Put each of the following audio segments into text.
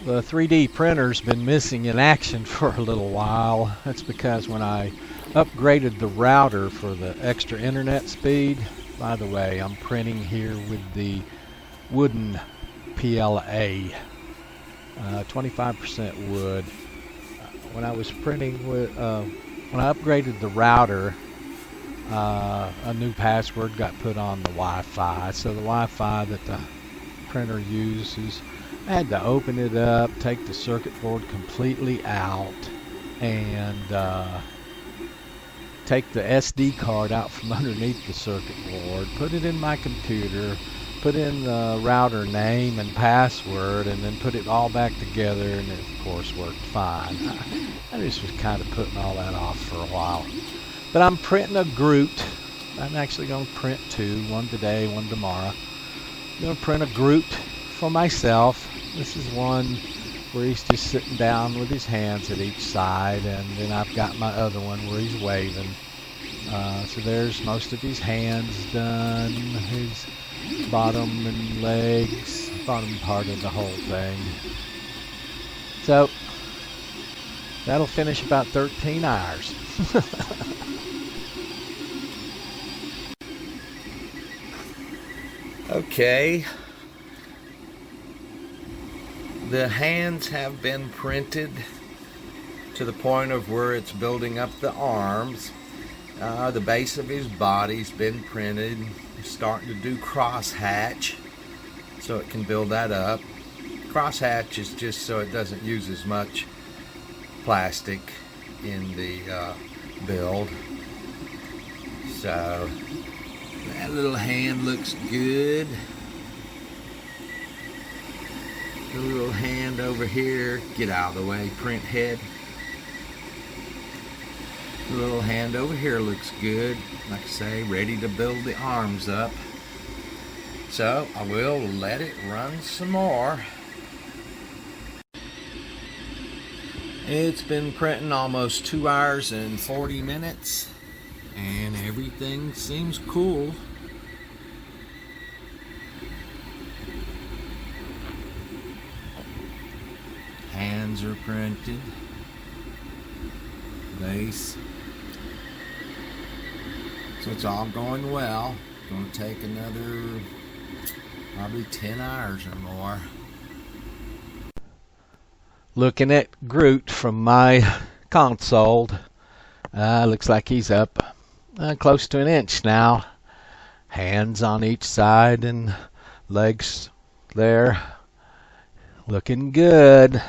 The 3D printer's been missing in action for a little while. That's because when I upgraded the router for the extra internet speed, by the way, I'm printing here with the wooden PLA, 25% wood. When I was printing with, when I upgraded the router, a new password got put on the Wi-Fi. So the Wi-Fi that the printer uses, I had to open it up, take the circuit board completely out, and take the SD card out from underneath the circuit board, put it in my computer, put in the router name and password, and then put it all back together, and it of course worked fine. I just was kind of putting all that off for a while. But I'm printing a Groot. I'm actually going to print two, one today, one tomorrow. I'm going to print a Groot for myself. This is one where he's just sitting down with his hands at each side, and then I've got my other one where he's waving. So there's most of his hands done, his bottom and legs, bottom part of the whole thing. So that'll finish about 13 hours. Okay, the hands have been printed to the point of where it's building up the arms. The base of his body's been printed. He's starting to do crosshatch so it can build that up. Crosshatch is just so it doesn't use as much plastic in the build. So that little hand looks good. The little hand over here, get out of the way, print head. The little hand over here looks good. Like I say, ready to build the arms up. So I will let it run some more. It's been printing almost 2 hours and 40 minutes. And everything seems cool. Hands are printed. Base. So it's all going well. It's going to take another probably 10 hours or more. Looking at Groot from my console, looks like he's up close to an inch now. Hands on each side and legs there. Looking good.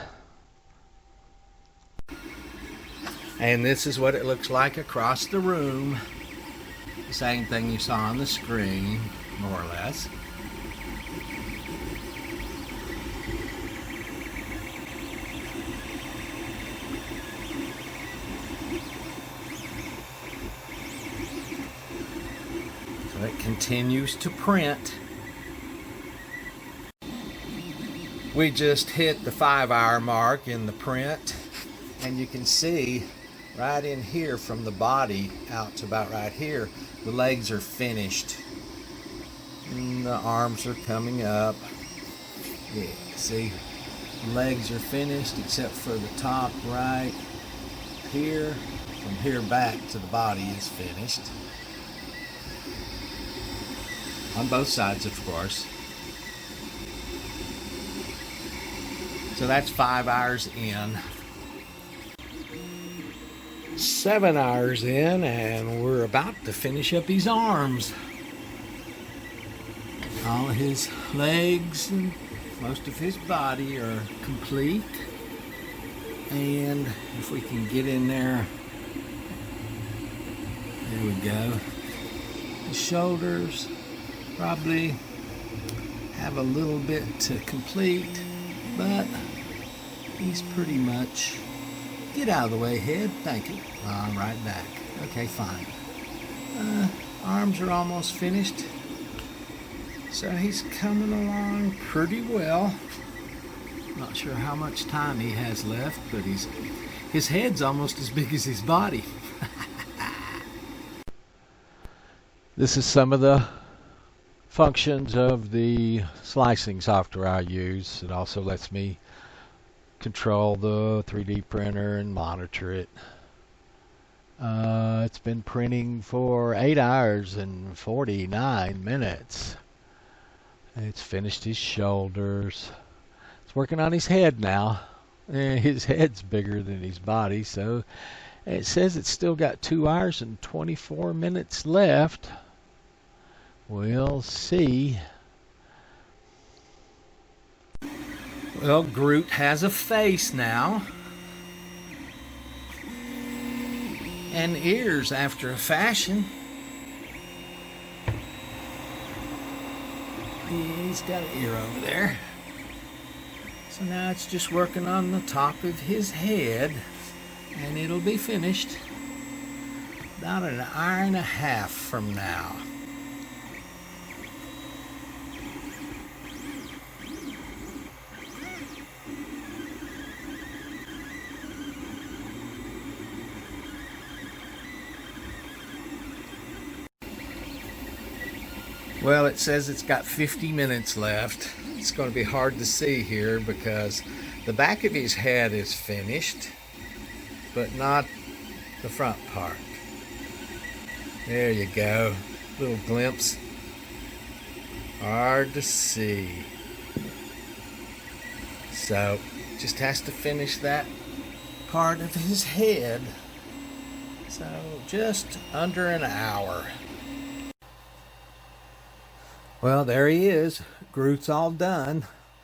And this is what it looks like across the room. The same thing you saw on the screen, more or less. So it continues to print. We just hit the 5-hour mark in the print, and you can see right in here from the body out to about right here, the legs are finished. And the arms are coming up. Yeah, see, the legs are finished except for the top right here. From here back to the body is finished. On both sides, of course. So that's 5 hours in. 7 hours in, and we're about to finish up his arms. All his legs and most of his body are complete. And if we can get in there, there we go. The shoulders probably have a little bit to complete, but he's pretty much. Get out of the way, head. Thank you. Right back. Okay, fine. Arms are almost finished. So he's coming along pretty well. Not sure how much time he has left, but his head's almost as big as his body. This is some of the functions of the slicing software I use. It also lets me control the 3D printer and monitor it. It's been printing for 8 hours and 49 minutes. It's finished his shoulders. It's working on his head now. His head's bigger than his body, so it says it's still got 2 hours and 24 minutes left. We'll see. Well, Groot has a face now. And ears after a fashion. He's got an ear over there. So now it's just working on the top of his head, and it'll be finished about an hour and a half from now. Well, it says it's got 50 minutes left. It's going to be hard to see here because the back of his head is finished, but not the front part. There you go. Little glimpse. Hard to see. So, just has to finish that part of his head. So, just under an hour. Well, there he is. Groot's all done.